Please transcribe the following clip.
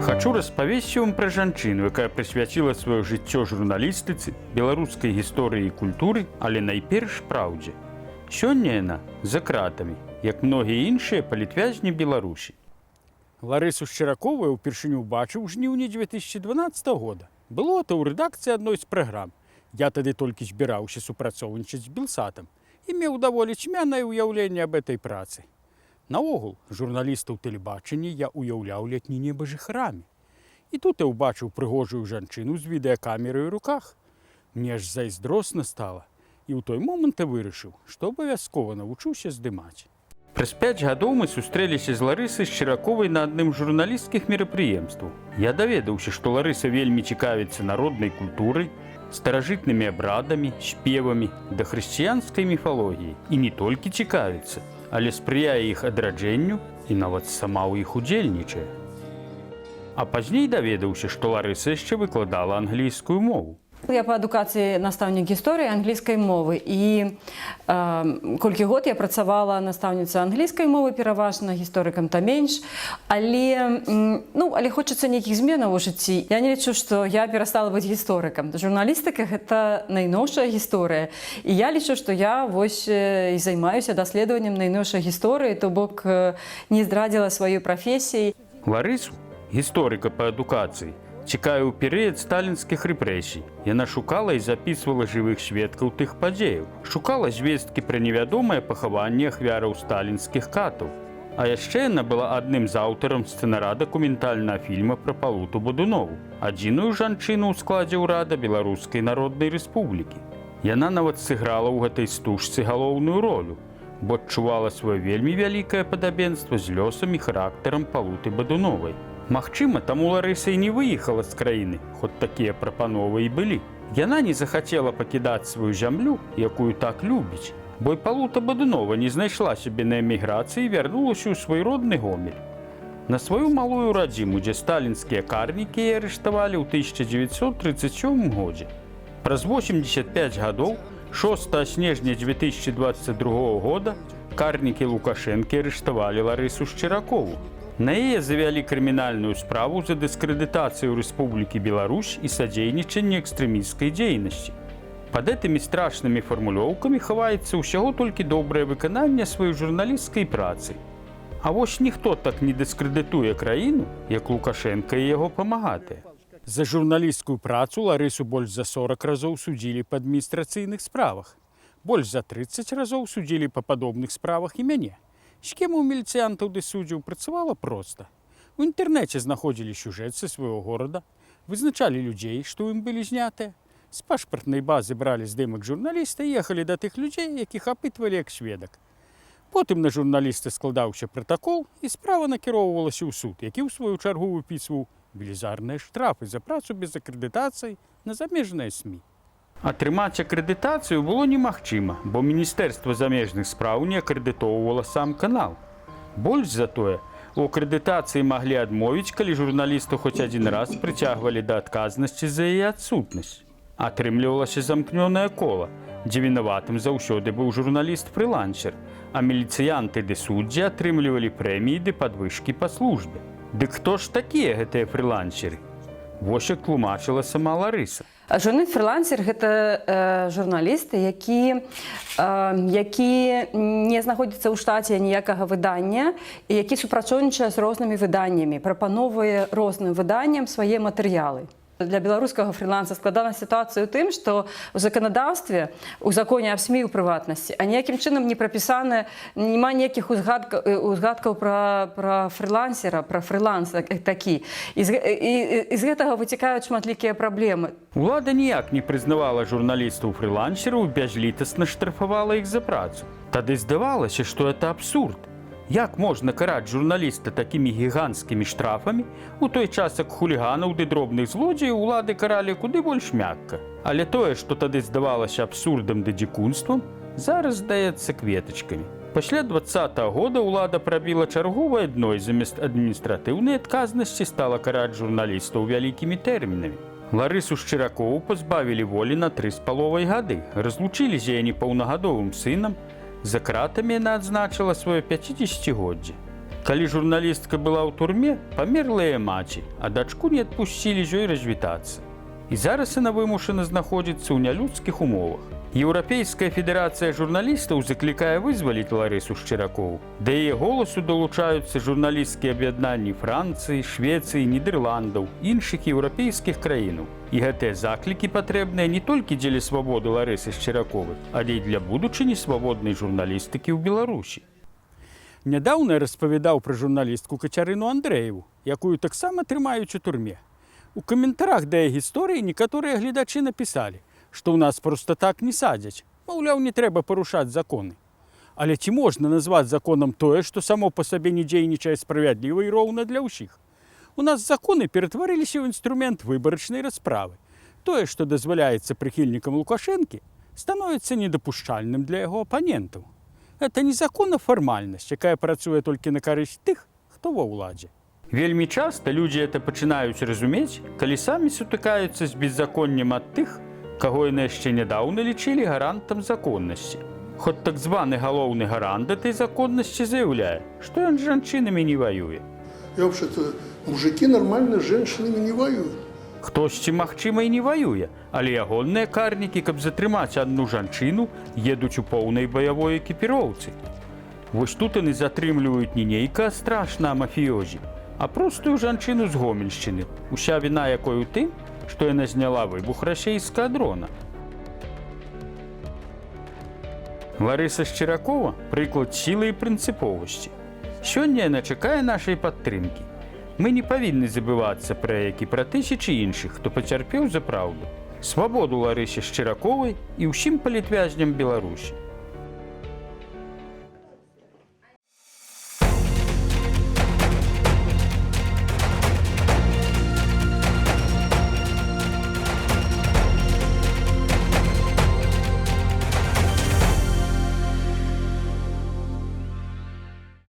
Хачу распавесці вам пра жанчыну, якая прысвяціла сваё жыццё журналістыцы, беларускай гісторыі і культуры, але найперш праўдзе. Сёння яна за кратамі, як многія іншыя палітвязні Беларусі. Ларысу Шчыракову ўпершыню бачыў у жніўні 2012 года. Было то ў рэдакцыі адной з праграм. Я тады толькі збіраўся супрацоўнічаць з Белсатам і меў даволі цьмянае ўяўленне аб этой працы. Наогул, журналістаў тэлебачання я ўяўляў летні неба жыхарамі. І тут я ўбачыў прыгожую жанчыну з відэакамерай у руках. Мне ж зайздросна стала. І ў той момант я вырашыў, што абавязкова навучуся здымаць. Праз 5 гадоў мы сустрэліся з Ларысай Шчыраковай на адным з журналісцкіх мерапрыемстваў. Я даведаўся, што Ларыса вельмі цікавіцца народнай культурай, старажытнымі абрадамі, спевамі, дахрысціянскай міфалогіяй. І не толькі цікавіцца, але спрыяе іх адраджэнню і нават сама ў іх удзельнічае. А пазней даведаўся, што Ларыса яшчэ выкладала англійскую мову. Я по адукацыі настаўнік гісторыі англійскай мовы і колькі год я працавала настаўніцай англійскай мовы, пераважна гісторыкам та менш, але хочацца нейкіх зменаў у жыцці. Я не лічу, што я перастала быць гісторыкам. Журналістыка гэта найноўшая гісторыя. І я лічу, што я вось і займаюся даследаваннем найноўшай гісторыі, то бок не здрадзіла сваёй прафесіі. Ларысу, гісторыка па адукацыі, цікавіў ў перыяд сталінскіх рэпрэсій. Яна шукала і запісвала жывых сведкаў тых падзеяў. Шукала звесткі пра невядомае пахаванне ахвяраў сталінскіх катаў. А яшчэ яна была адным з аўтарам сцэнара дакументальнага фільма пра Палуту Бадунову, адзіную жанчыну ў складзе ўрада Беларускай Народнай Рэспублікі. Яна нават сыграла ў гэтай стужцы галоўную ролю, бо адчувала сваё вельмі вялікае падабенства з лёсам і характарам Палуты Бадуновай. Магчыма, таму Ларыса і не выехала з краіны, хоць такія прапановы і былі. Яна не захацела пакідаць сваю зямлю, якую так любіць, бо і Палута Бадунова не знайшла сябе на эміграцыі і вярнулася ў свой родны Гомель. На сваю малую радзіму, дзе сталінскія карнікі яе арыштавалі ў 1937 годзе. Праз 85 гадоў, 6 снежня 2022 года, карнікі Лукашэнкі арыштавалі Ларысу Шчыракову. На яе завялі крымінальную справу за дыскрэдытацыю Рэспублікі Беларусь і садзейнічанне экстрэмісцкай дзейнасці. Пад гэтымі страшнымі фармулёўкамі хаваецца ўсяго толькі добрае выкананне сваёй журналісцкай працы. А вось ніхто так не дыскрэдытуе краіну, як Лукашэнка і яго памагатыя. За журналісцкую працу Ларысу больш за 40 разоў судзілі па адміністрацыйных справах. Больш за 30 разоў судзілі па падобных справах і мяне. Схема ў міліцыянтаў ды суддзяў працавала проста. У інтэрнэце знаходзілі сюжэт са свайго горада, вызначалі людзей, што ў ім былі знятыя. З пашпартнай базы бралі здымак журналіста і ехалі да тых людзей, якіх апытвалі як сведак. Потым на журналіста складаўся пратакол і справа накіроўвалася ў суд, які ў сваю чаргу выпісваў велізарныя штрафы за працу без акрэдытацыі на замежныя СМІ. Атрымаць акрэдытацыю было немагчыма, бо Міністэрства замежных спраў не акрэдытоўвала сам канал. Больш за тое, у акрэдытацыі маглі адмовіць, калі журналісту хоць адзін раз прыцягвалі да адказнасці за яе адсутнасць. Атрымлівалася замкнёнае кола, дзе вінаватым заўсёды быў журналіст-фрылансер, а міліцыянты ды суддзі атрымлівалі прэміі ды падвышкі па службе. Дык хто ж такія гэтыя фрылансеры? Вось як тлумачыла сама Ларыса. Журналіст-фрылансер – гэта журналісты, які не знаходзіцца ў штаце ніякага выдання і які супрацоўнічае з рознымі выданнямі, прапановвае розным выданням свае матэрыялы. Для беларускага фрыланса складана сітуацыя ў тым, што ў заканадаўстве, у законе аб СМІ ў прыватнасці, а ніякім чынам не прапісана, няма ніякіх узгадкаў пра фрылансера, пра фрыланс такі. І з гэтага выцікаюць шматлікія праблемы. Улада ніяк не прызнавала журналістаў-фрылансераў і бязлітасна штрафавала іх за працу. Тады здавалася, што гэта абсурд. Як можна караць журналіста такімі гіганцкімі штрафамі, у той час як хуліганаў ды дробных злодзеяў улады каралі куды больш мякка. Але тое, што тады здавалася абсурдам ды дзікунствам, зараз здаецца кветачкамі. Пасля 2020 года ўлада прабіла чарговае дно і замест адміністратыўнай адказнасці стала караць журналістаў вялікімі тэрмінамі. Ларысу Шчыракову пазбавілі волі на 3,5 гады, разлучылі з яе непаўнагадовым сынам. За кратамі яна адзначыла сваё 50-годдзе. Калі журналістка была ў турме, памерла яе маці, а дачку не адпусцілі з ёй развітацца. І зараз яна вымушана знаходзіцца ў нялюдскіх умовах. Еўрапейская федэрацыя журналістаў заклікае вызваліць Ларысу Шчыракову. Да яе голасу далучаюцца журналісцкія аб'яднанні Францыі, Швецыі, Нідерландаў, іншых еўрапейскіх краінаў. І гэтыя заклікі патрэбныя не толькі дзеля свабоды Ларысы Шчыраковай, але і для будучыні свабоднай журналістыкі ў Беларусі. Нядаўна я распавядаў пра журналістку Кацярыну Андрэеву, якую таксама трымаюць у турме. У каментарах да яе гісторыі некаторыя гледачы напісалі, што ў нас проста так не садзяць, маўляў, не трэба парушаць законы. Але ці можна назваць законам тое, што само па сабе не дзейнічае справядліва і роўна для ўсіх? У нас законы ператварыліся ў інструмент выбарачнай расправы. Тое, што дазваляецца прыхільнікам Лукашэнкі, становіцца недапушчальным для яго апанентаў. Гэта не закон, а фармальнасць, якая працуе толькі на карысць тых, хто ва ўладзе. Вельмі часта людзі гэта пачынаюць разумець, калі самі сутыкаюцца з беззаконнем ад тых, каго яны яшчэ нядаўна лічылі гарантам законнасці. Хоць так званы галоўны гарант этой законнасці заяўляе, што ён з жанчынамі не воюе. И вообще-то мужики нормально с женщинами не воюют. Хтосьці, магчыма, і не воюе, але ягоныя карнікі, каб затрымаць адну жанчыну, едуць у поўнай баявой экіпіроўцы. Вось тут яны затрымліваюць не нейкага страшнага мафіёзі, а простую жанчыну з Гомельшчыны, уся віна якой у тым, што яна зняла выбух расейскага дрона. Ларыса Шчыракова – прыклад сілы і прынцыповасці. Сёння яна чакае нашай падтрымкі. Мы не павінны забывацца пра як і пра тысячы іншых, хто пацярпеў за праўду. Свабоду Ларысе Шчыраковай і ўсім палітвязням Беларусі.